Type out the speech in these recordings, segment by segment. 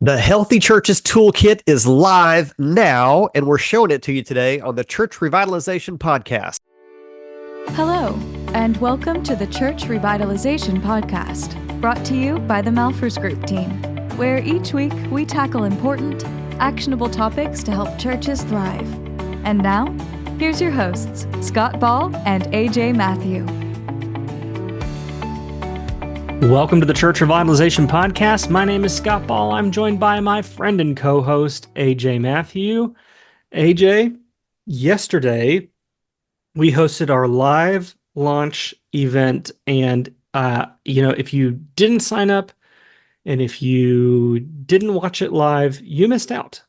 The Healthy Churches Toolkit is live now, and we're showing it to you today on the Church Revitalization Podcast. Hello, and welcome to the Church Revitalization Podcast, brought to you by the Malfers Group team, where each week we tackle important, actionable topics to help churches thrive. And now, here's your hosts, Scott Ball and AJ Matthew. Welcome to the Church Revitalization Podcast. My name is Scott Ball. I'm joined by my friend and co-host, AJ Matthew. AJ, yesterday we hosted our live launch event, and if you didn't sign up and if you didn't watch it live, you missed out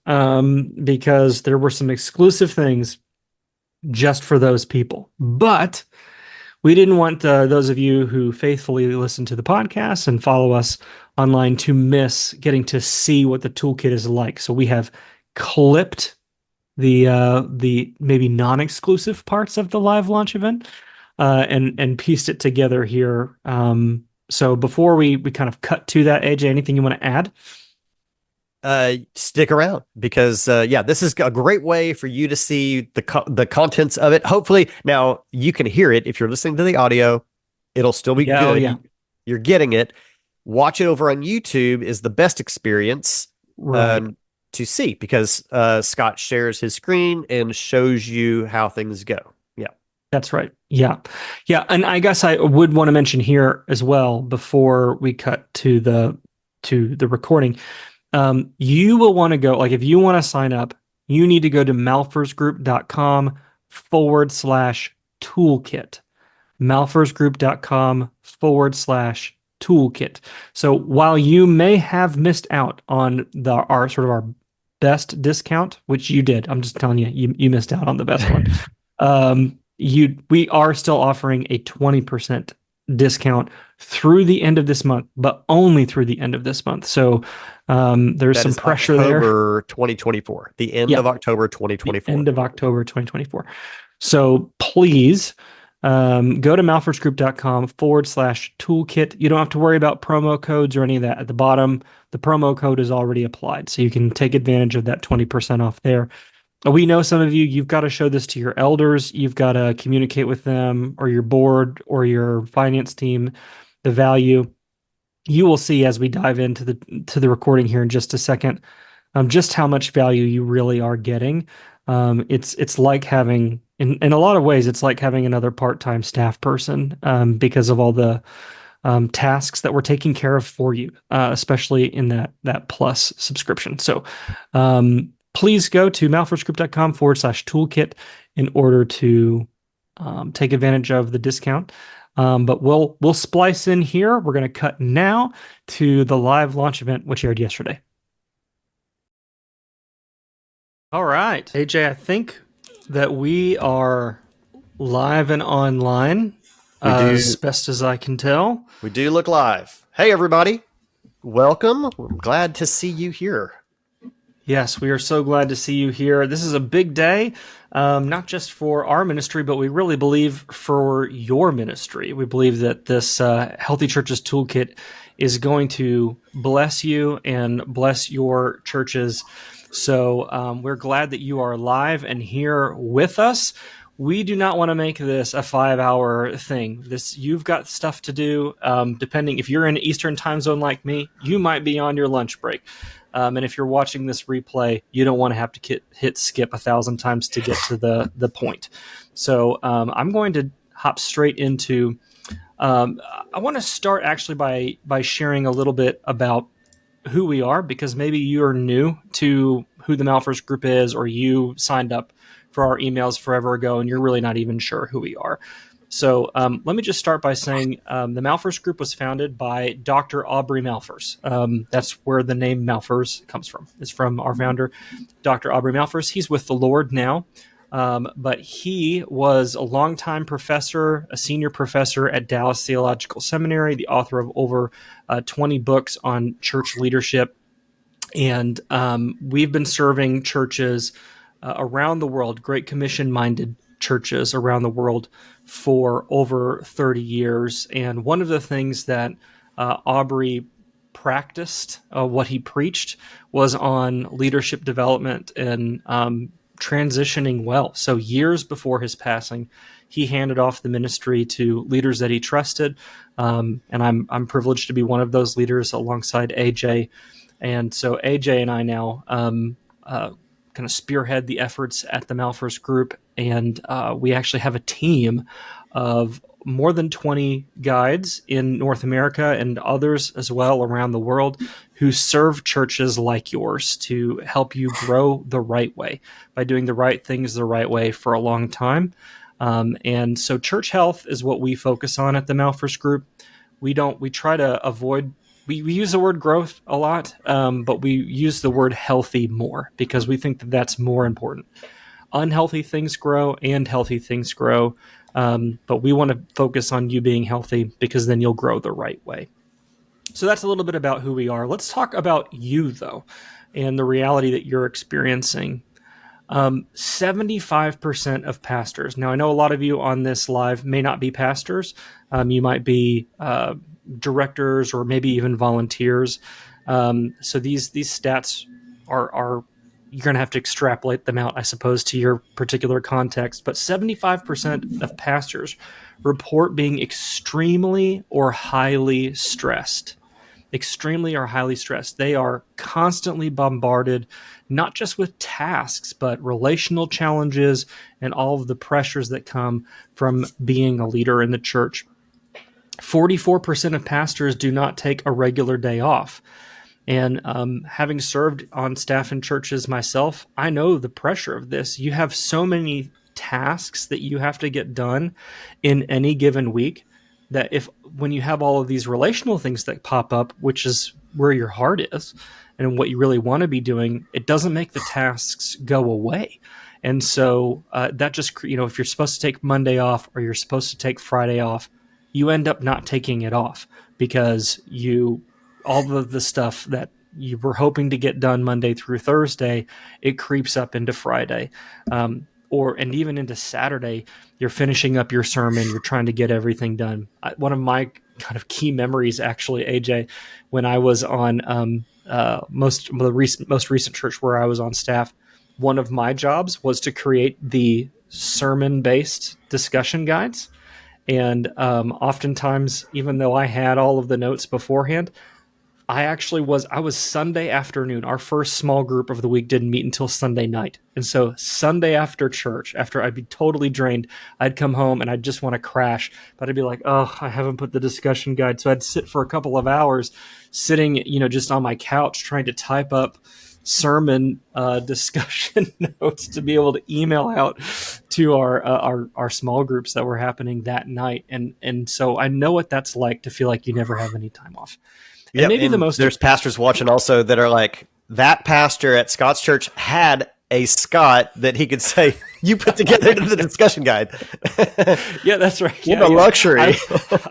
because there were some exclusive things just for those people. But we didn't want those of you who faithfully listen to the podcast and follow us online to miss getting to see what the toolkit is like. So we have clipped the maybe non-exclusive parts of the live launch event and pieced it together here. So before we kind of cut to that, AJ, anything you want to add? Stick around because this is a great way for you to see the contents of it. Hopefully now you can hear it. If you're listening to the audio, it'll still be good. Yeah. You're getting it. Watch it over on YouTube is the best experience to see because Scott shares his screen and shows you how things go. Yeah, that's right. Yeah. And I guess I would want to mention here as well before we cut to the recording. You will want to go, if you want to sign up, you need to go to malfersgroup.com/toolkit. malfersgroup.com/toolkit. So while you may have missed out on our best discount, which you did, I'm just telling you, you missed out on the best one. We are still offering a 20% discount through the end of this month, but only through the end of this month. So there's some pressure there. October 2024. The end of October 2024. End of October 2024. So please go to malfersgroup.com/toolkit. You don't have to worry about promo codes or any of that. At the bottom, the promo code is already applied. So you can take advantage of that 20% off there. We know some of you've got to show this to your elders. You've got to communicate with them or your board or your finance team, the value. You will see as we dive into the recording here in just a second, just how much value you really are getting. It's like having, in a lot of ways, it's like having another part-time staff person because of all the tasks that we're taking care of for you, especially in that plus subscription. So please go to malfersgroup.com/toolkit in order to take advantage of the discount. But we'll splice in here. We're going to cut now to the live launch event, which aired yesterday. All right, AJ, I think that we are live and online as best as I can tell. We do look live. Hey, everybody. Welcome. I'm glad to see you here. Yes, we are so glad to see you here. This is a big day, not just for our ministry, but we really believe for your ministry. We believe that this Healthy Churches Toolkit is going to bless you and bless your churches. So we're glad that you are live and here with us. We do not want to make this a 5-hour thing. You've got stuff to do. Depending if you're in Eastern time zone like me, you might be on your lunch break. And if you're watching this replay, you don't want to have to hit skip 1,000 times to get to the point. So I'm going to hop straight into. I want to start actually by sharing a little bit about who we are, because maybe you're new to who the Malfers Group is, or you signed up for our emails forever ago and you're really not even sure who we are. So let me just start by saying the Malfers Group was founded by Dr. Aubrey Malfers. That's where the name Malfers comes from. It's from our founder, Dr. Aubrey Malfers. He's with the Lord now, but he was a longtime professor, a senior professor at Dallas Theological Seminary, the author of over 20 books on church leadership. And we've been serving churches around the world, Great Commission-minded churches around the world for over 30 years. And one of the things that Aubrey practiced what he preached was on leadership development and transitioning well. So years before his passing, he handed off the ministry to leaders that he trusted, and I'm privileged to be one of those leaders alongside AJ. And so AJ and I now kind of spearhead the efforts at the Malfirst Group, and we actually have a team of more than 20 guides in North America and others as well around the world who serve churches like yours to help you grow the right way by doing the right things the right way for a long time. And so church health is what we focus on at the Malfirst Group. We try to avoid, we use the word growth a lot, but we use the word healthy more because we think that that's more important. Unhealthy things grow and healthy things grow. But we want to focus on you being healthy because then you'll grow the right way. So that's a little bit about who we are. Let's talk about you, though, and the reality that you're experiencing. 75% of pastors. Now, I know a lot of you on this live may not be pastors. You might be directors or maybe even volunteers. So these stats are you're going to have to extrapolate them out, I suppose, to your particular context. But 75% of pastors report being extremely or highly stressed. Extremely or highly stressed. They are constantly bombarded, not just with tasks, but relational challenges and all of the pressures that come from being a leader in the church. 44% of pastors do not take a regular day off. And having served on staff in churches myself, I know the pressure of this. You have so many tasks that you have to get done in any given week that when you have all of these relational things that pop up, which is where your heart is and what you really want to be doing, it doesn't make the tasks go away. And so that just, if you're supposed to take Monday off or you're supposed to take Friday off, you end up not taking it off because all of the stuff that you were hoping to get done Monday through Thursday, it creeps up into Friday, and even into Saturday. You're finishing up your sermon. You're trying to get everything done. One of my kind of key memories, actually, AJ, when I was on most recent church where I was on staff, one of my jobs was to create the sermon-based discussion guides. And oftentimes, even though I had all of the notes beforehand, I was Sunday afternoon. Our first small group of the week didn't meet until Sunday night. And so Sunday after church, after I'd be totally drained, I'd come home and I'd just want to crash. But I'd be like, oh, I haven't put the discussion guide. So I'd sit for a couple of hours sitting, just on my couch trying to type up sermon discussion notes to be able to email out to our small groups that were happening that night. And so I know what that's like to feel like you never have any time off. Yeah, there's pastors watching also that are like, that pastor at Scott's church had a Scott that he could say, you put together the discussion guide. Yeah, that's right. What a luxury.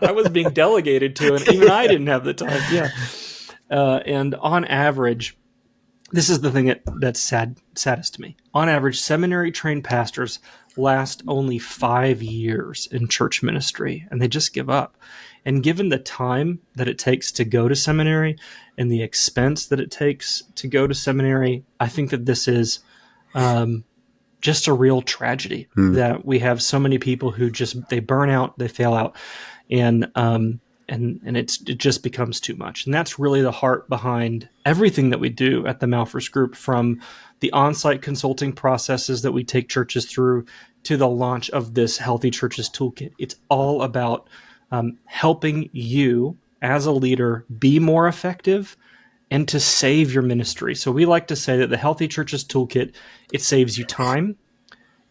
I was being delegated to, and even I didn't have the time. Yeah. And on average, this is the thing that's saddest to me. On average, seminary-trained pastors last only 5 years in church ministry, and they just give up. And given the time that it takes to go to seminary and the expense that it takes to go to seminary, I think that this is just a real tragedy that we have so many people who they burn out, they fail out, and it just becomes too much. And that's really the heart behind everything that we do at the Malfirst Group, from the on-site consulting processes that we take churches through to the launch of this Healthy Churches Toolkit. It's all about helping you as a leader be more effective and to save your ministry. So we like to say that the Healthy Churches Toolkit, it saves you time,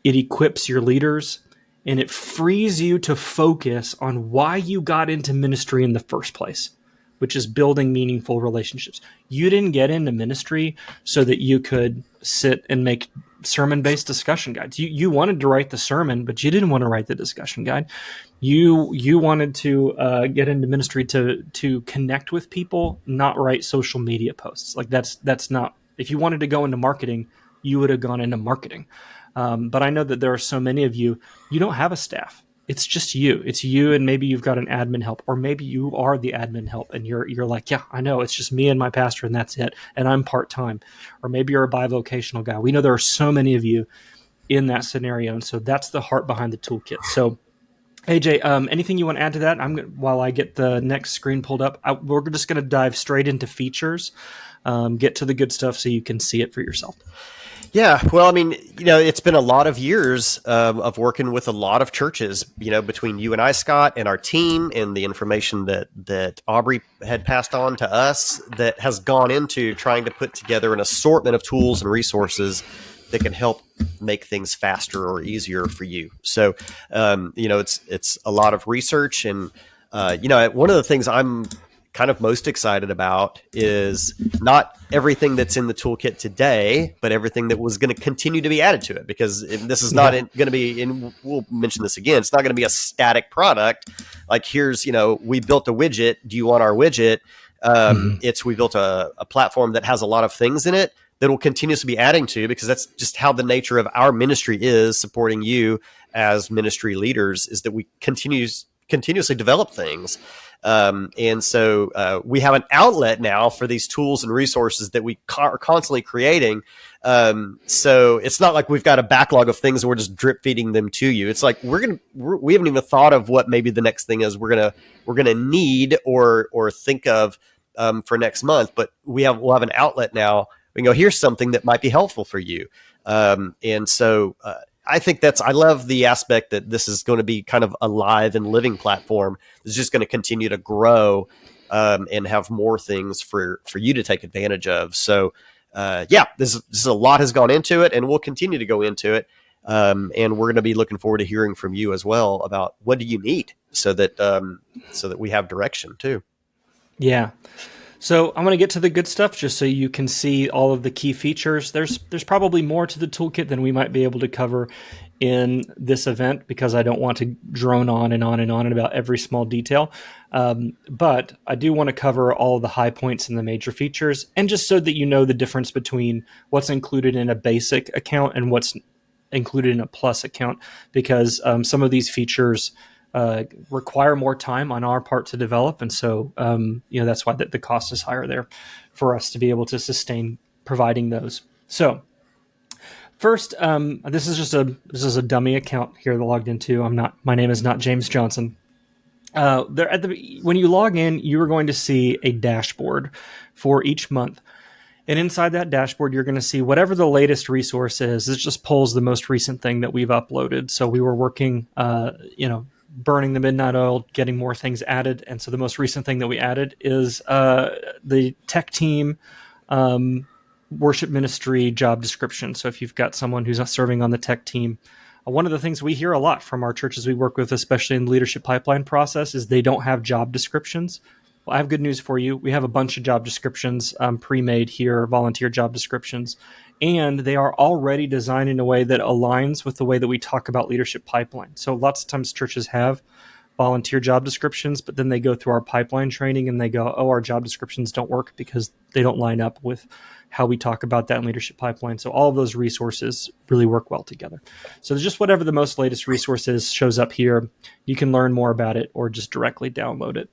it equips your leaders, and it frees you to focus on why you got into ministry in the first place, which is building meaningful relationships. You didn't get into ministry so that you could sit and make sermon-based discussion guides. You wanted to write the sermon, but you didn't want to write the discussion guide. You wanted to get into ministry to connect with people, not write social media posts. Like that's not. If you wanted to go into marketing, you would have gone into marketing. But I know that there are so many of you. You don't have a staff. it's just you. It's you, and maybe you've got an admin help, or maybe you are the admin help, and you're like, yeah, I know, it's just me and my pastor, and that's it, and I'm part-time. Or maybe you're a bivocational guy. We know there are so many of you in that scenario, and so that's the heart behind the toolkit. So, AJ, anything you want to add to that? While I get the next screen pulled up, we're just going to dive straight into features, get to the good stuff so you can see it for yourself. Yeah, well, I mean, it's been a lot of years of working with a lot of churches, between you and I, Scott, and our team, and the information that Aubrey had passed on to us that has gone into trying to put together an assortment of tools and resources that can help make things faster or easier for you. So, it's a lot of research, and one of the things I'm kind of most excited about is not everything that's in the toolkit today, but everything that was going to continue to be added to it, because this is not going to be, and we'll mention this again, it's not going to be a static product. Like, here's, we built a widget. Do you want our widget? We built a platform that has a lot of things in it that will continuously be adding to, because that's just how the nature of our ministry is, supporting you as ministry leaders, is that we continuously develop things. And so we have an outlet now for these tools and resources that we are constantly creating. So it's not like we've got a backlog of things and we're just drip feeding them to you. It's like we haven't even thought of what maybe the next thing is we're gonna need or think of for next month. But we'll have an outlet now. We can go, here's something that might be helpful for you. And so I think I love the aspect that this is going to be kind of a live and living platform. It's just going to continue to grow and have more things for you to take advantage of. So, this is a lot has gone into it, and we'll continue to go into it. And we're going to be looking forward to hearing from you as well about what do you need so that we have direction too. Yeah. So I'm going to get to the good stuff just so you can see all of the key features. There's probably more to the toolkit than we might be able to cover in this event, because I don't want to drone on and on and on about every small detail. But I do want to cover all of the high points and the major features, and just so that you know the difference between what's included in a basic account and what's included in a plus account, because some of these features require more time on our part to develop. And so, that's why the cost is higher there for us to be able to sustain providing those. So first, this is a dummy account here that I logged into. My name is not James Johnson. When you log in, you are going to see a dashboard for each month. And inside that dashboard, you're going to see whatever the latest resource is. It just pulls the most recent thing that we've uploaded. So we were working, burning the midnight oil, getting more things added. And so the most recent thing that we added is the tech team worship ministry job description. So if you've got someone who's serving on the tech team, one of the things we hear a lot from our churches we work with, especially in the leadership pipeline process, is they don't have job descriptions. Well, I have good news for you. We have a bunch of job descriptions pre-made here, volunteer job descriptions, and they are already designed in a way that aligns with the way that we talk about leadership pipeline. So lots of times churches have volunteer job descriptions, but then they go through our pipeline training and they go, oh, our job descriptions don't work because they don't line up with how we talk about that in leadership pipeline. So all of those resources really work well together. So just whatever the most latest resource is shows up here. You can learn more about it or just directly download it.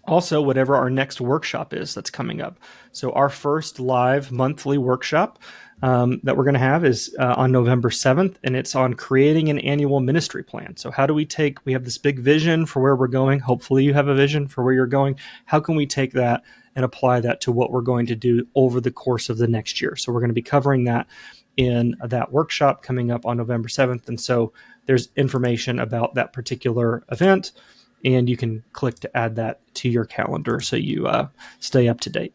Also, whatever our next workshop is that's coming up. So our first live monthly workshop that we're going to have is on November 7th, and it's on creating an annual ministry plan. So how do we have this big vision for where we're going. Hopefully you have a vision for where you're going. How can we take that and apply that to what we're going to do over the course of the next year? So we're going to be covering that in that workshop coming up on November 7th. And so there's information about that particular event, and you can click to add that to your calendar so you stay up to date.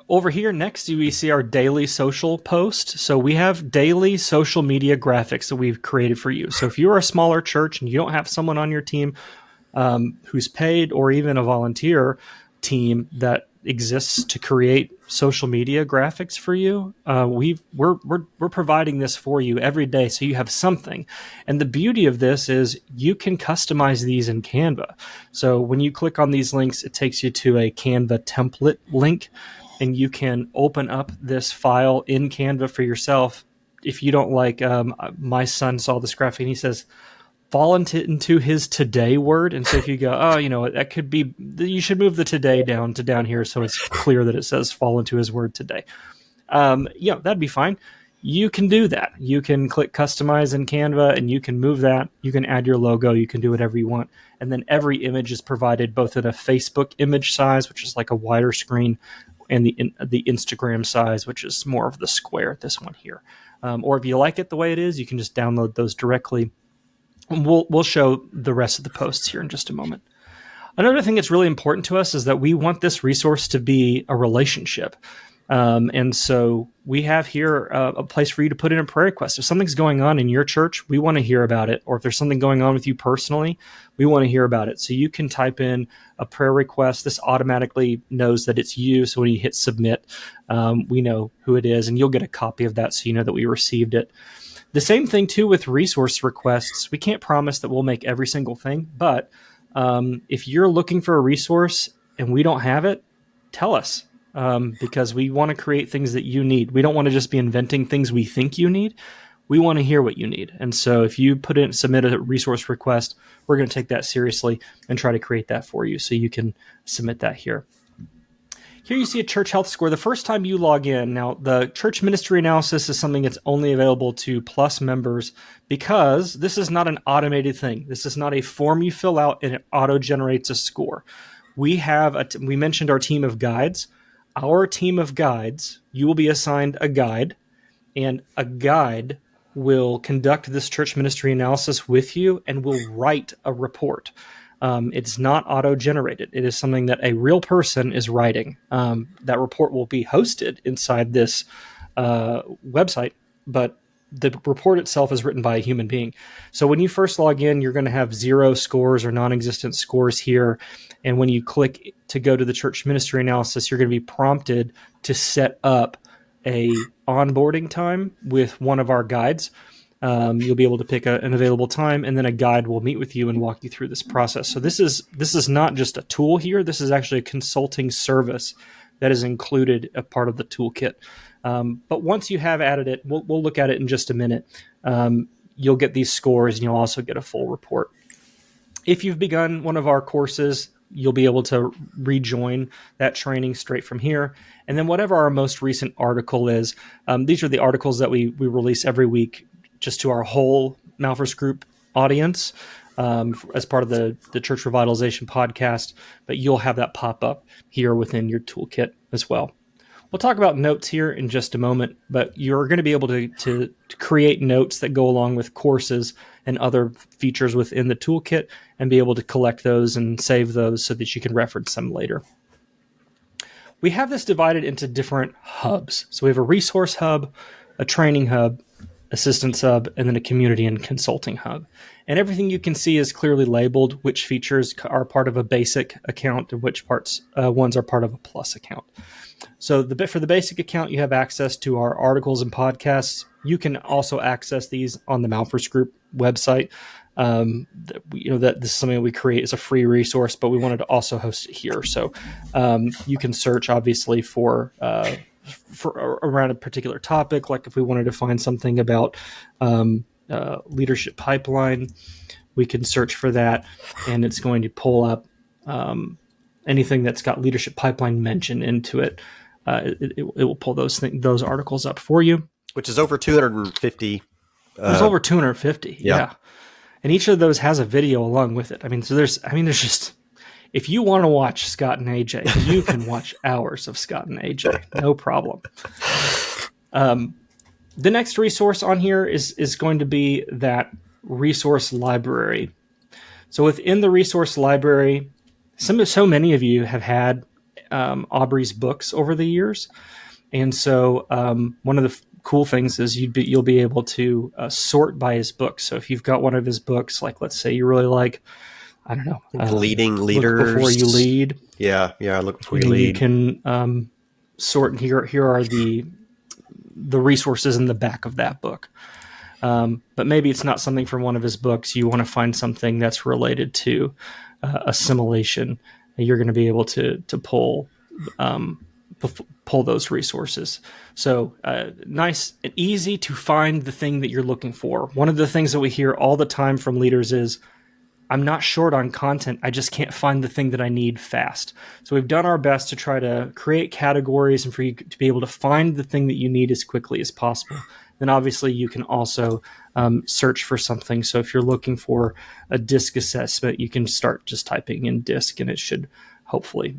Over here next, we see our daily social post. So we have daily social media graphics that we've created for you. So if you're a smaller church and you don't have someone on your team who's paid, or even a volunteer team that exists to create social media graphics for you, we're providing this for you every day, so you have something. And the beauty of this is you can customize these in Canva. So when you click on these links, it takes you to a Canva template link, and you can open up this file in Canva for yourself. If you don't like, my son saw this graphic and he says, fall into his today word. And so if you go, oh, that could be, you should move the today down to down here so it's clear that it says fall into his word today. That'd be fine. You can do that. You can click customize in Canva and you can move that. You can add your logo. You can do whatever you want. And then every image is provided both in a Facebook image size, which is like a wider screen, and the Instagram size, which is more of the square, this one here. Or if you like it the way it is, you can just download those directly. And we'll show the rest of the posts here in just a moment. Another thing that's really important to us is that we want this resource to be a relationship. And so we have here a place for you to put in a prayer request. If something's going on in your church, we want to hear about it. Or if there's something going on with you personally, we want to hear about it. So you can type in a prayer request. This automatically knows that it's you. So when you hit submit, we know who it is, and you'll get a copy of that so you know that we received it. The same thing, too, with resource requests. We can't promise that we'll make every single thing, but if you're looking for a resource and we don't have it, tell us. Because we want to create things that you need. We don't want to just be inventing things we think you need. We want to hear what you need. And so if you submit a resource request, we're going to take that seriously and try to create that for you so you can submit that here. Here you see a church health score. The first time you log in, now the church ministry analysis is something that's only available to Plus members because this is not an automated thing. This is not a form you fill out and it auto-generates a score. We mentioned our team of guides. Our team of guides, you will be assigned a guide, and a guide will conduct this church ministry analysis with you and will write a report. It's not auto-generated. It is something that a real person is writing. That report will be hosted inside this website, but the report itself is written by a human being. So when you first log in, you're going to have 0 scores or non-existent scores here. And when you click to go to the church ministry analysis, you're going to be prompted to set up a onboarding time with one of our guides. You'll be able to pick an available time, and then a guide will meet with you and walk you through this process. So this is not just a tool here. This is actually a consulting service that is included a part of the toolkit. But once you have added it, we'll look at it in just a minute. You'll get these scores, and you'll also get a full report. If you've begun one of our courses, you'll be able to rejoin that training straight from here. And then whatever our most recent article is, these are the articles that we release every week just to our whole Malfers Group audience as part of the Church Revitalization Podcast. But you'll have that pop up here within your toolkit as well. We'll talk about notes here in just a moment, but you're going to be able to create notes that go along with courses and other features within the toolkit and be able to collect those and save those so that you can reference them later. We have this divided into different hubs. So we have a resource hub, a training hub, assistance hub, and then a community and consulting hub. And everything you can see is clearly labeled which features are part of a basic account and which ones are part of a plus account. So for the basic account, you have access to our articles and podcasts. You can also access these on the Malfers Group website. That this is something that we create as a free resource, but we wanted to also host it here. So you can search obviously for around a particular topic. Like if we wanted to find something about leadership pipeline, we can search for that, and it's going to pull up anything that's got leadership pipeline mentioned into it. It will pull those articles up for you, which is over 250. There's over 250. Yeah. And each of those has a video along with it. There's just, if you want to watch Scott and AJ, you can watch hours of Scott and AJ, no problem. The next resource on here is going to be that resource library. So within the resource library, so many of you have had Aubrey's books over the years. And so one of the cool things is you'll be able to sort by his books. So if you've got one of his books, like let's say you really like, I don't know, leading leaders. Look Before You Lead. Yeah, Look Before You Lead. You can sort, and here are the resources in the back of that book. But maybe it's not something from one of his books. You want to find something that's related to assimilation. You're going to be able to pull pull those resources. So nice and easy to find the thing that you're looking for. One of the things that we hear all the time from leaders is, I'm not short on content. I just can't find the thing that I need fast. So we've done our best to try to create categories and for you to be able to find the thing that you need as quickly as possible. Then obviously you can also search for something. So if you're looking for a DISC assessment, you can start just typing in DISC and it should hopefully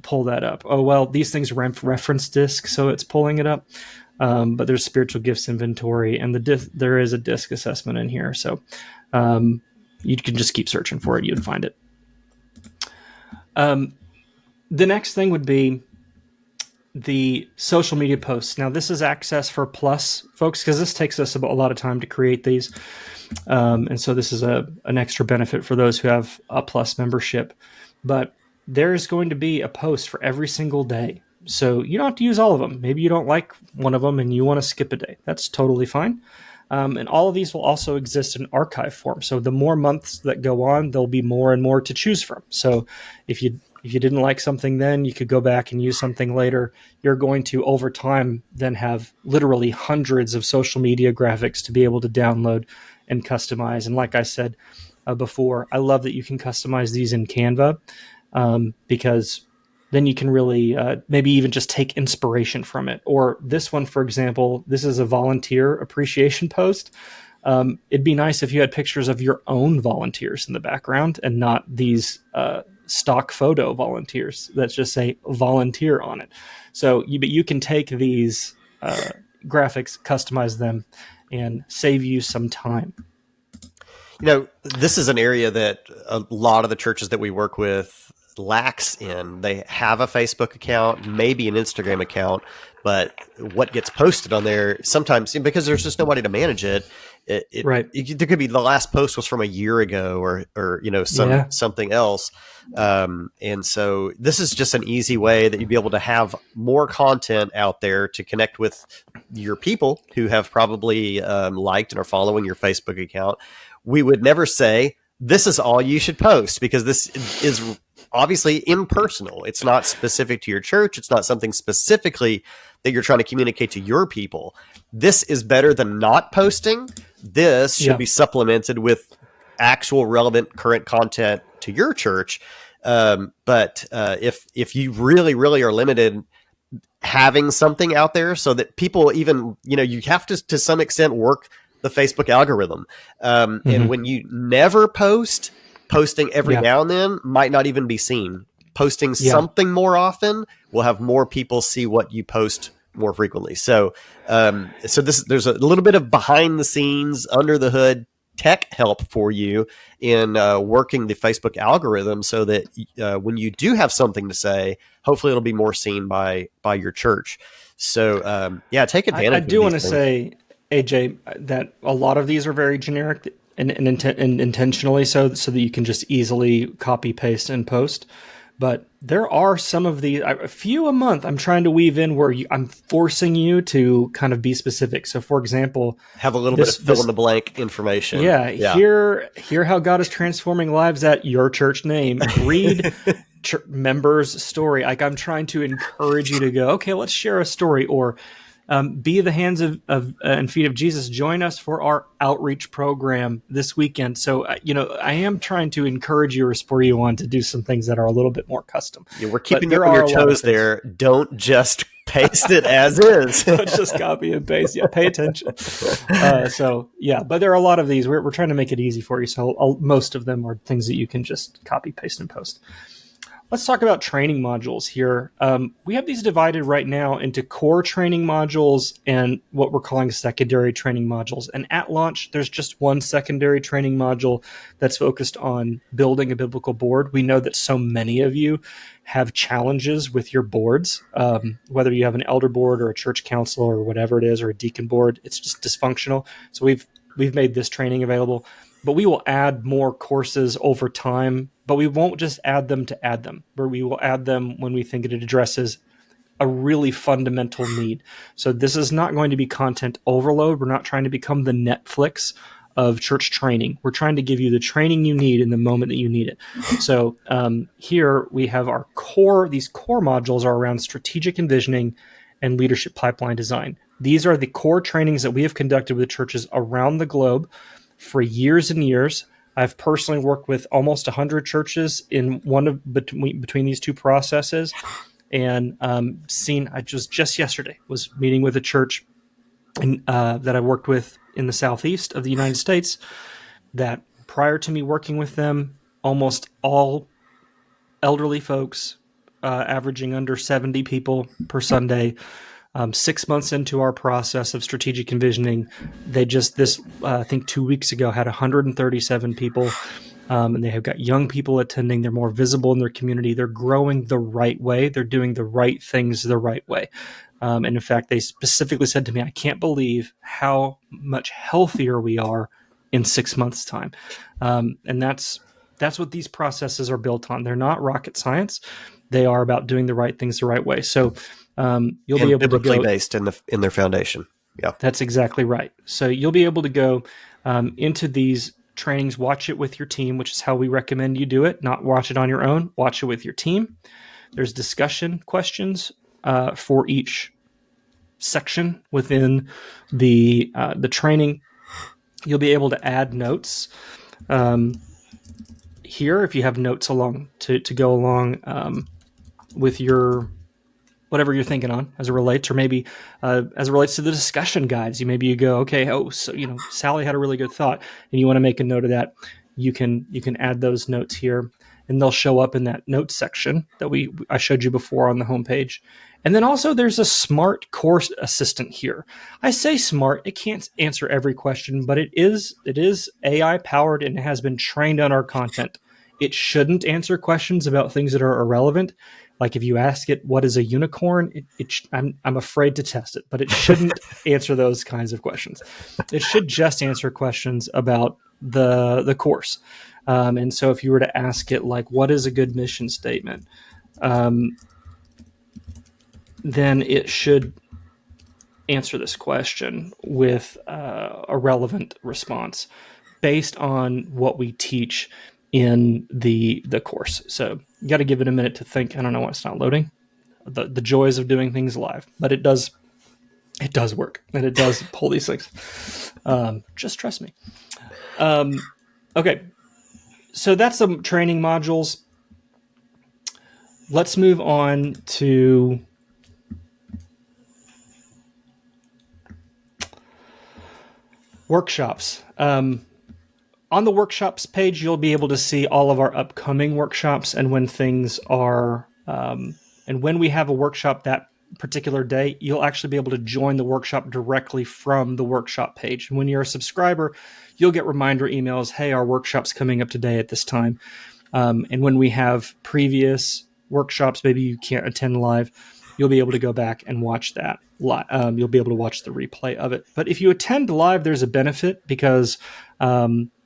pull that up. Oh, well, these things reference DISC, so it's pulling it up. But there's spiritual gifts inventory and there is a DISC assessment in here. So you can just keep searching for it. You'd find it. The next thing would be the social media posts. Now, this is access for Plus folks, because this takes us a lot of time to create these. And so this is an extra benefit for those who have a Plus membership. But there's going to be a post for every single day. So you don't have to use all of them. Maybe you don't like one of them and you want to skip a day. That's totally fine. And all of these will also exist in archive form. So the more months that go on, there'll be more and more to choose from. So if you didn't like something then, you could go back and use something later. You're going to, over time, then have literally hundreds of social media graphics to be able to download and customize. And like I said before, I love that you can customize these in Canva because then you can really maybe even just take inspiration from it. Or this one, for example, this is a volunteer appreciation post. It'd be nice if you had pictures of your own volunteers in the background and not these stock photo volunteers that just say volunteer on it. So you can take these graphics, customize them, and save you some time. This is an area that a lot of the churches that we work with lacks in. They have a Facebook account, maybe an Instagram account, but what gets posted on there sometimes, because there's just nobody to manage it, right. There could be the last post was from a year ago or something else. And so this is just an easy way that you'd be able to have more content out there to connect with your people who have probably liked and are following your Facebook account. We would never say, this is all you should post, because this is obviously impersonal. It's not specific to your church. It's not something specifically that you're trying to communicate to your people. This is better than not posting. This should be supplemented with actual relevant current content to your church. But if you really, really are limited, having something out there so that people even, you have to some extent work the Facebook algorithm. And when you never posting every now and then might not even be seen. Posting something more often will have more people see what you post more frequently. So there's a little bit of behind the scenes, under the hood tech help for you in working the Facebook algorithm so that when you do have something to say, hopefully it'll be more seen by your church. So take advantage. I do want to say, AJ, that a lot of these are very generic and intentionally so that you can just easily copy, paste, and post. But there are some of these, a few a month, I'm trying to weave in where I'm forcing you to kind of be specific. So, for example, have a little bit of fill in the blank information. Hear how God is transforming lives at your church name. Read members' story. Like, I'm trying to encourage you to go, okay, let's share a story, or be the hands of and feet of Jesus. Join us for our outreach program this weekend. So, I am trying to encourage you or spur you on to do some things that are a little bit more custom. Yeah, we're keeping you on your toes there. Don't just paste it as is. Don't just copy and paste. Yeah, pay attention. But there are a lot of these. We're trying to make it easy for you. So most of them are things that you can just copy, paste, and post. Let's talk about training modules here. We have these divided right now into core training modules and what we're calling secondary training modules. And at launch, there's just one secondary training module that's focused on building a biblical board. We know that so many of you have challenges with your boards, whether you have an elder board or a church council or whatever it is, or a deacon board. It's just dysfunctional. So we've made this training available. But we will add more courses over time, but we won't just add them to add them, but we will add them when we think it addresses a really fundamental need. So this is not going to be content overload. We're not trying to become the Netflix of church training. We're trying to give you the training you need in the moment that you need it. So here we have our core. These core modules are around strategic envisioning and leadership pipeline design. These are the core trainings that we have conducted with churches around the globe for years and years. I've personally worked with almost 100 churches in between these two processes, and I just yesterday was meeting with a church that I worked with in the southeast of the United States, that prior to me working with them, almost all elderly folks, averaging under 70 people per Sunday. 6 months into our process of strategic envisioning, they I think 2 weeks ago, had 137 people, and they have got young people attending. They're more visible in their community. They're growing the right way. They're doing the right things the right way. And in fact, they specifically said to me, I can't believe how much healthier we are in 6 months' time. And that's what these processes are built on. They're not rocket science. They are about doing the right things the right way. So you'll be able to biblically go based in their foundation. Yeah, that's exactly right. So you'll be able to go into these trainings, watch it with your team, which is how we recommend you do it. Not watch it on your own. Watch it with your team. There's discussion questions for each section within the training. You'll be able to add notes here if you have notes along to go along with your whatever you're thinking on as it relates, or maybe as it relates to the discussion guides. Maybe you go, okay, so Sally had a really good thought, and you want to make a note of that. You can add those notes here, and they'll show up in that notes section that I showed you before on the homepage. And then also there's a smart course assistant here. I say smart, it can't answer every question, but it is AI powered, and it has been trained on our content. It shouldn't answer questions about things that are irrelevant. Like if you ask it, what is a unicorn? I'm afraid to test it, but it shouldn't answer those kinds of questions. It should just answer questions about the course. And so if you were to ask it, like, what is a good mission statement? Then it should answer this question with a relevant response based on what we teach in the course. So you got to give it a minute to think. I don't know why it's not loading. The joys of doing things live, but it does work, and it does pull these things. Just trust me. Okay, so that's some training modules. Let's move on to workshops. On the workshops page, you'll be able to see all of our upcoming workshops, and when things are, and when we have a workshop that particular day, you'll actually be able to join the workshop directly from the workshop page. And when you're a subscriber, you'll get reminder emails, hey, our workshop's coming up today at this time. And when we have previous workshops, maybe you can't attend live, you'll be able to go back and watch that. You'll be able to watch the replay of it. But if you attend live, there's a benefit, because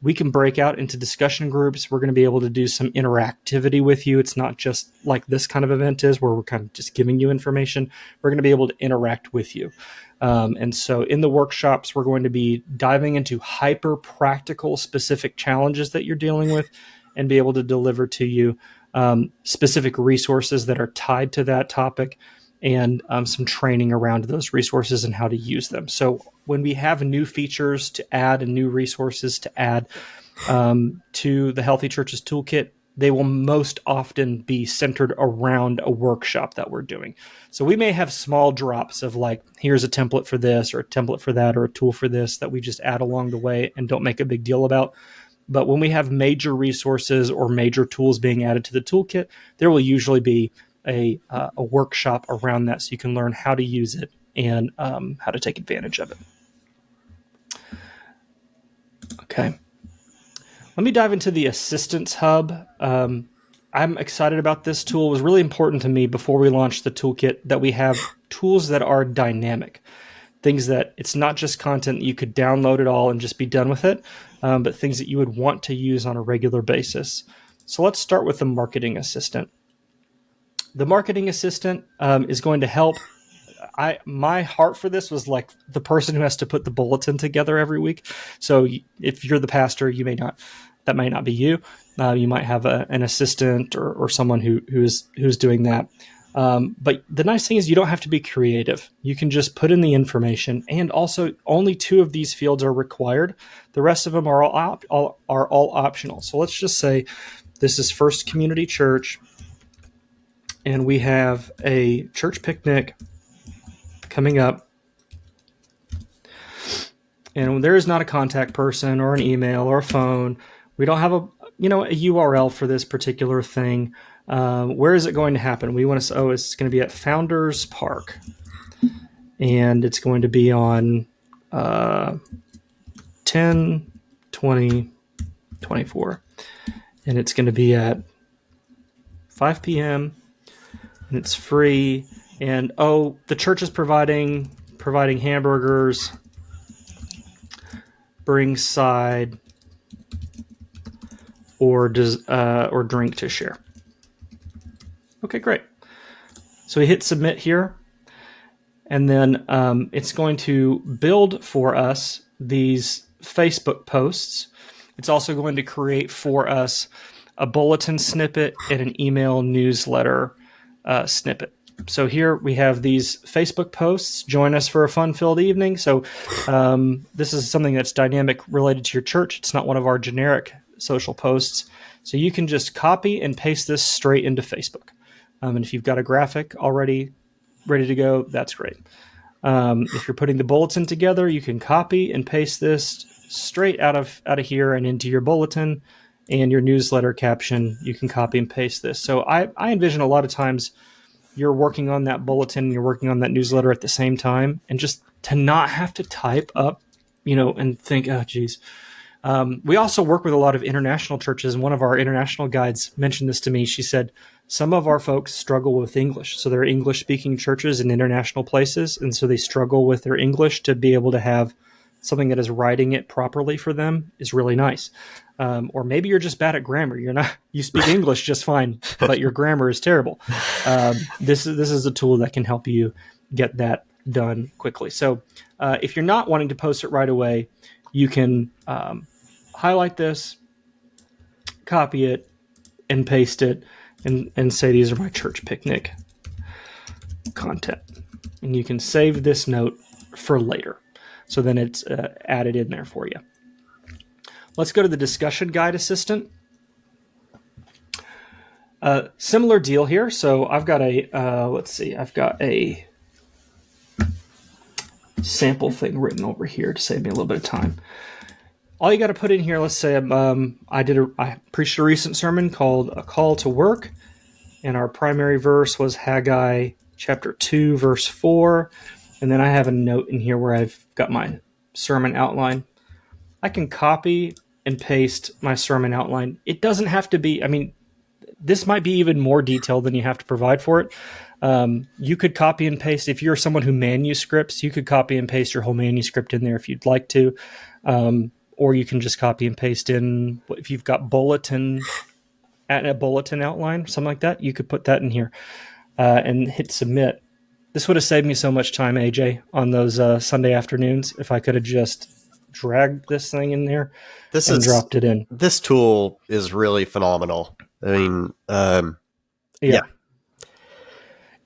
we can break out into discussion groups. We're going to be able to do some interactivity with you. It's not just like this kind of event is, where we're kind of just giving you information. We're going to be able to interact with you. And so in the workshops, we're going to be diving into hyper practical specific challenges that you're dealing with, and be able to deliver to you specific resources that are tied to that topic, and some training around those resources and how to use them. So when we have new features to add and new resources to add to the Healthy Churches Toolkit, they will most often be centered around a workshop that we're doing. So we may have small drops of, like, here's a template for this, or a template for that, or a tool for this, that we just add along the way and don't make a big deal about. But when we have major resources or major tools being added to the toolkit, there will usually be a workshop around that, so you can learn how to use it and how to take advantage of it. Okay. Let me dive into the Assistance Hub. I'm excited about this tool. It was really important to me before we launched the toolkit that we have tools that are dynamic. Things that it's not just content that you could download it all and just be done with it, but things that you would want to use on a regular basis. So let's start with the Marketing Assistant. The Marketing Assistant is going to help. my heart for this was like the person who has to put the bulletin together every week. So if you're the pastor, that may not be you. You might have an assistant or someone who's doing that. But the nice thing is you don't have to be creative. You can just put in the information, and also only 2 of these fields are required. The rest of them are all optional. So let's just say this is First Community Church, and we have a church picnic coming up. And there is not a contact person or an email or a phone. We don't have a URL for this particular thing. Where is it going to happen? We want to it's going to be at Founders Park, and it's going to be on 10, 20, 24, and it's going to be at 5 p.m. and it's free. And the church is providing hamburgers, bring side, or drink to share. Okay, great. So we hit submit here, and then it's going to build for us these Facebook posts. It's also going to create for us a bulletin snippet and an email newsletter snippet. So here we have these Facebook posts. Join us for a fun-filled evening. So this is something that's dynamic related to your church. It's not one of our generic social posts. So you can just copy and paste this straight into Facebook. And if you've got a graphic already ready to go, that's great. If you're putting the bulletin together, you can copy and paste this straight out of here and into your bulletin, and your newsletter caption. You can copy and paste this. So I envision a lot of times you're working on that bulletin and you're working on that newsletter at the same time, and just to not have to type up, and think, oh, geez. We also work with a lot of international churches, and one of our international guides mentioned this to me. She said, some of our folks struggle with English. So they're English-speaking churches in international places, and so they struggle with their English. To be able to have something that is writing it properly for them is really nice. Or maybe you're just bad at grammar. You speak English just fine, but your grammar is terrible. This is a tool that can help you get that done quickly. So if you're not wanting to post it right away, you can highlight this, copy it, and paste it, and say, these are my church picnic content. And you can save this note for later. So then it's added in there for you. Let's go to the discussion guide assistant. Similar deal here. So I've got I've got a sample thing written over here to save me a little bit of time. All you got to put in here, let's say I preached a recent sermon called A Call to Work, and our primary verse was Haggai chapter 2, verse 4, and then I have a note in here where I've got my sermon outline. I can copy and paste my sermon outline. It doesn't have to be, this might be even more detailed than you have to provide for it. You could copy and paste, if you're someone who manuscripts, you could copy and paste your whole manuscript in there if you'd like to. Or you can just copy and paste in, if you've got a bulletin outline, something like that, you could put that in here and hit submit. This would have saved me so much time, AJ, on those Sunday afternoons if I could have just dragged this thing in there and dropped it in. This tool is really phenomenal. Yeah.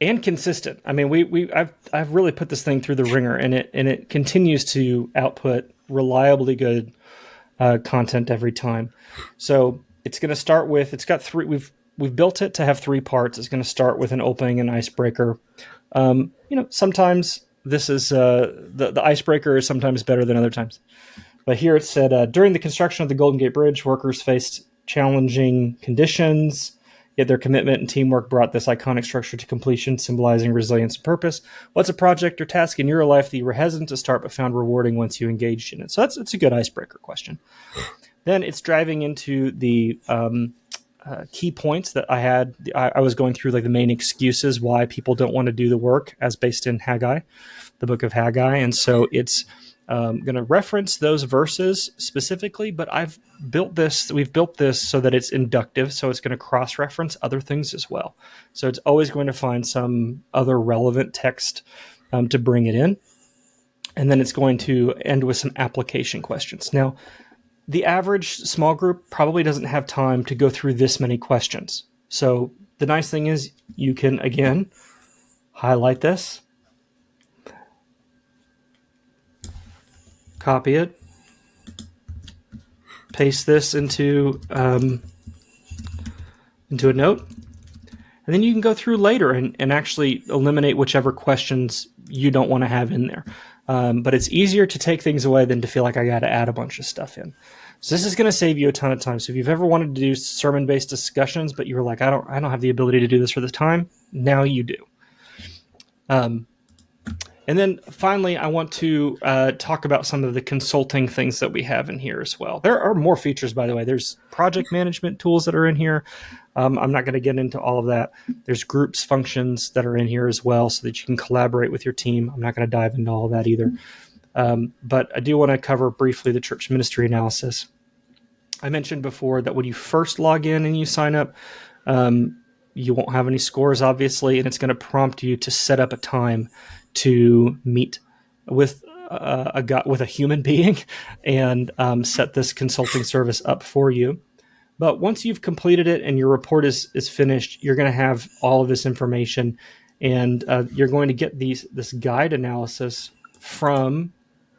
And consistent. I've really put this thing through the ringer, and it continues to output reliably good content every time. So it's going to start with, it's got three. We've built it to have 3 parts. It's going to start with an opening and icebreaker. Sometimes this is the icebreaker is sometimes better than other times. But here it said, during the construction of the Golden Gate Bridge, workers faced challenging conditions. Yet their commitment and teamwork brought this iconic structure to completion, symbolizing resilience and purpose. What's a project or task in your life that you were hesitant to start but found rewarding once you engaged in it? So it's a good icebreaker question. Then it's driving into the key points that I had. I was going through like the main excuses why people don't want to do the work as based in Haggai, the book of Haggai. And so it's going to reference those verses specifically, but we've built this so that it's inductive, so it's going to cross-reference other things as well. So it's always going to find some other relevant text to bring it in. And then it's going to end with some application questions. Now, the average small group probably doesn't have time to go through this many questions. So the nice thing is you can, again, highlight this, copy it, paste this into a note, and then you can go through later and actually eliminate whichever questions you don't want to have in there. But it's easier to take things away than to feel like I got to add a bunch of stuff in. So this is going to save you a ton of time. So if you've ever wanted to do sermon-based discussions, but you were like, I don't have the ability to do this for this time, now you do. And then finally, I want to talk about some of the consulting things that we have in here as well. There are more features, by the way. There's project management tools that are in here. I'm not going to get into all of that. There's groups functions that are in here as well so that you can collaborate with your team. I'm not going to dive into all of that either. But I do want to cover briefly the church ministry analysis. I mentioned before that when you first log in and you sign up, you won't have any scores, obviously, and it's going to prompt you to set up a time to meet with a human being and set this consulting service up for you. But once you've completed it and your report is finished, you're going to have all of this information, and you're going to get this guide analysis from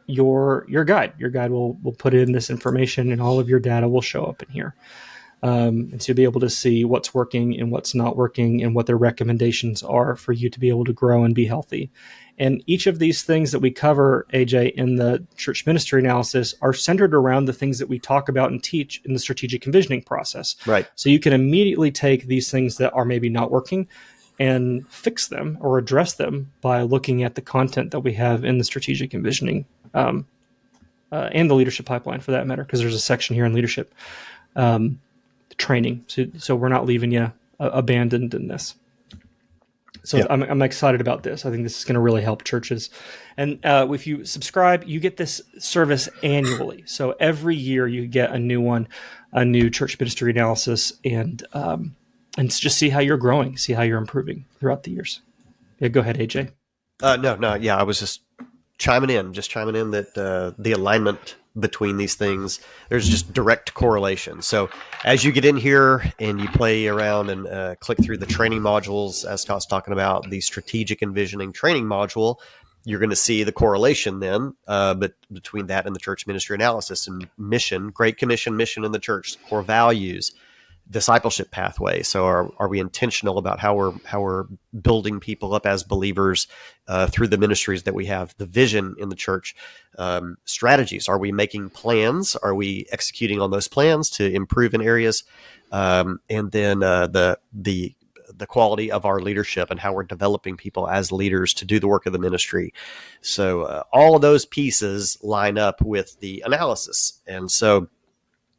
your guide. Your guide will put in this information, and all of your data will show up in here. And so you'll be able to see what's working and what's not working and what their recommendations are for you to be able to grow and be healthy. And each of these things that we cover, AJ, in the church ministry analysis are centered around the things that we talk about and teach in the strategic envisioning process. Right. So you can immediately take these things that are maybe not working and fix them or address them by looking at the content that we have in the strategic envisioning and the leadership pipeline, for that matter, because there's a section here in leadership training. So we're not leaving you abandoned in this. So yeah. I'm excited about this. I think this is going to really help churches. And if you subscribe, you get this service annually. So every year you get a new one, a new church ministry analysis, and just see how you're growing, see how you're improving throughout the years. Yeah, go ahead, AJ. No. Yeah, I was just chiming in that the alignment between these things, there's just direct correlation. So as you get in here and you play around and click through the training modules, as Scott's talking about, the strategic envisioning training module, you're going to see the correlation then but between that and the church ministry analysis and mission, Great Commission mission in the church, core values, discipleship pathway. So are we intentional about how we're building people up as believers through the ministries that we have, the vision in the church, strategies? Are we making plans? Are we executing on those plans to improve in areas? And then the quality of our leadership and how we're developing people as leaders to do the work of the ministry. So all of those pieces line up with the analysis. And so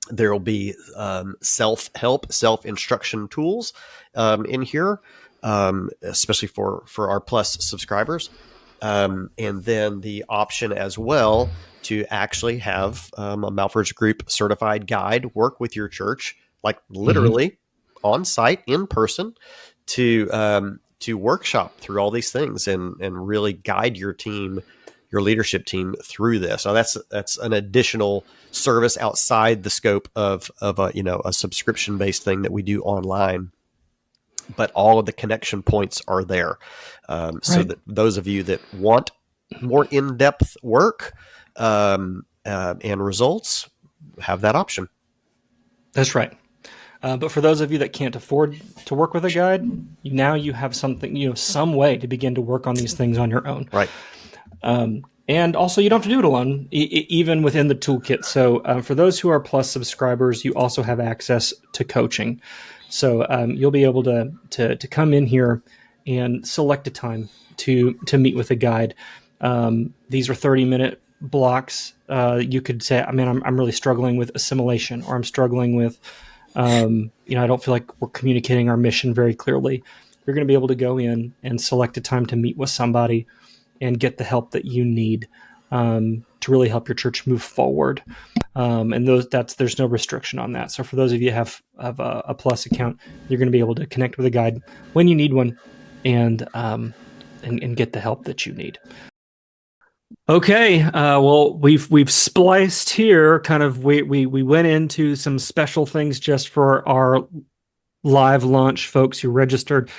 there will be self-help, self-instruction tools in here, especially for our Plus subscribers. And then the option as well to actually have a Malford's Group certified guide work with your church, like literally on site, in person, to workshop through all these things and really guide your team, your leadership team through this. Now that's an additional service outside the scope of a subscription-based thing that we do online, but all of the connection points are there. So that those of you that want more in-depth work and results have that option. That's right. But for those of you that can't afford to work with a guide, now you have something, some way to begin to work on these things on your own. Right. And also, you don't have to do it alone, even within the toolkit. So for those who are Plus subscribers, you also have access to coaching. So you'll be able to come in here and select a time to meet with a guide. These are 30-minute blocks. You could say, I'm really struggling with assimilation, or I'm struggling with, I don't feel like we're communicating our mission very clearly. You're going to be able to go in and select a time to meet with somebody and get the help that you need to really help your church move forward. And there's no restriction on that. So for those of you who have a Plus account, you're going to be able to connect with a guide when you need one and and get the help that you need. Okay, well, we've spliced here. Kind of, we went into some special things just for our live launch folks who registered.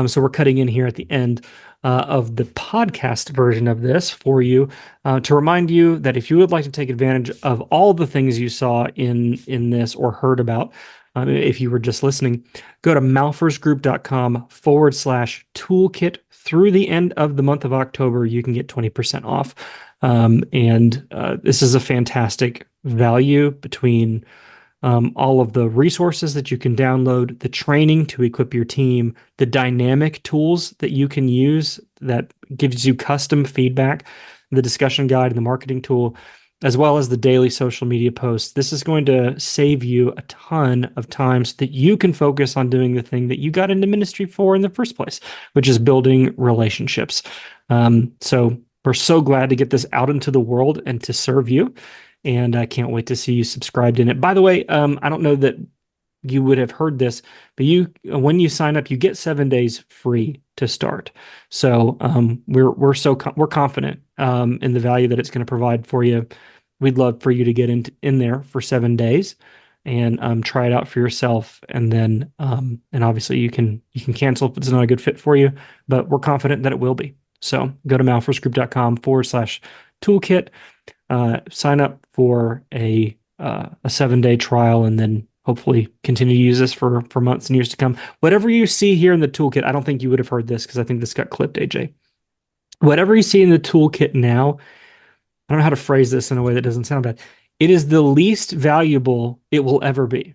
So we're cutting in here at the end of the podcast version of this for you to remind you that if you would like to take advantage of all the things you saw in this or heard about, if you were just listening, go to malfersgroup.com/toolkit. Through the end of the month of October, you can get 20% off. This is a fantastic value between all of the resources that you can download, the training to equip your team, the dynamic tools that you can use that gives you custom feedback, the discussion guide and the marketing tool, as well as the daily social media posts. This is going to save you a ton of time so that you can focus on doing the thing that you got into ministry for in the first place, which is building relationships. So we're so glad to get this out into the world and to serve you. And I can't wait to see you subscribed in it. By the way, I don't know that you would have heard this, but when you sign up, you get 7 days free to start. So we're confident in the value that it's going to provide for you. We'd love for you to get in there for 7 days and try it out for yourself. And then and obviously you can cancel if it's not a good fit for you, but we're confident that it will be. So go to malfersgroup.com/toolkit. Sign up for a 7-day trial, and then hopefully continue to use this for months and years to come. Whatever you see here in the toolkit, I don't think you would have heard this because I think this got clipped, AJ. Whatever you see in the toolkit now, I don't know how to phrase this in a way that doesn't sound bad. It is the least valuable it will ever be.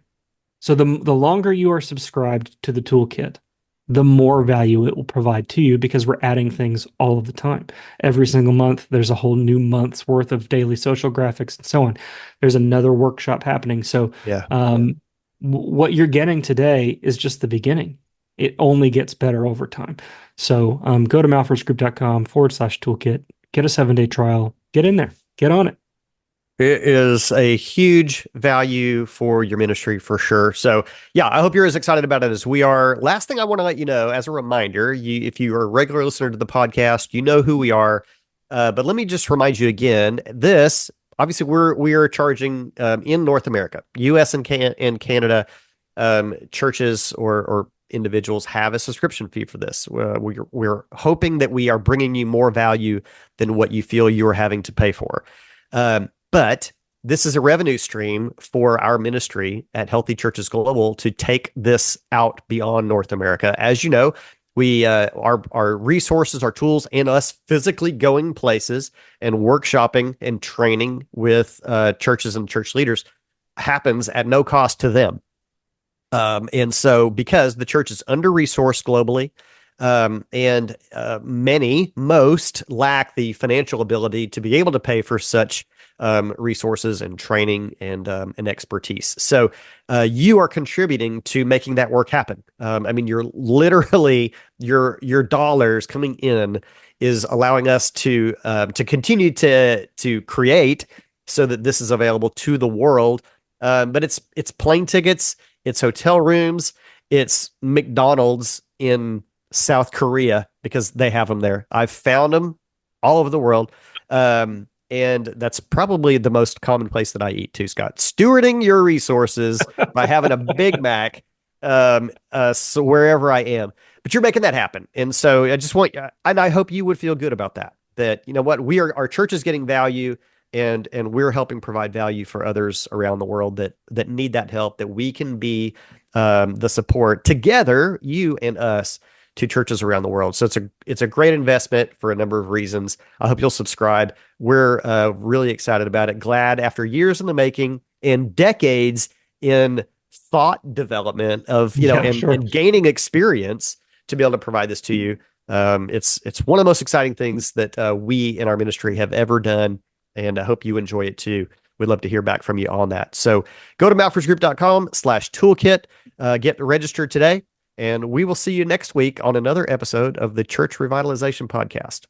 So the longer you are subscribed to the toolkit, the more value it will provide to you, because we're adding things all of the time. Every single month, there's a whole new month's worth of daily social graphics and so on. There's another workshop happening. So what you're getting today is just the beginning. It only gets better over time. So go to malfersgroup.com/toolkit, get a 7-day trial, get in there, get on it. It is a huge value for your ministry for sure. So yeah, I hope you're as excited about it as we are. Last thing I want to let you know as a reminder, if you are a regular listener to the podcast, you know who we are. But let me just remind you again, this, obviously we are charging in North America, US and Canada, churches or individuals have a subscription fee for this. We're hoping that we are bringing you more value than what you feel you're having to pay for. But this is a revenue stream for our ministry at Healthy Churches Global to take this out beyond North America. As you know, we our resources, our tools, and us physically going places and workshopping and training with churches and church leaders happens at no cost to them. And so because the church is under-resourced globally, and most lack the financial ability to be able to pay for such resources and training and expertise. So you are contributing to making that work happen. I mean, you're literally your dollars coming in is allowing us to continue to create so that this is available to the world. But it's plane tickets, it's hotel rooms, it's McDonald's in South Korea because they have them there. I've found them all over the world. And that's probably the most common place that I eat too, Scott. Stewarding your resources by having a Big Mac so wherever I am. But you're making that happen. And so I just want, and I hope you would feel good about that. That, you know what, our church is getting value and we're helping provide value for others around the world that need that help, that we can be the support together, you and us, to churches around the world. So it's a great investment for a number of reasons. I hope you'll subscribe. We're really excited about it. Glad after years in the making and decades in thought development of, and gaining experience to be able to provide this to you. It's one of the most exciting things that we in our ministry have ever done. And I hope you enjoy it too. We'd love to hear back from you on that. So go to malfersgroup.com/toolkit, get registered today. And we will see you next week on another episode of the Church Revitalization Podcast.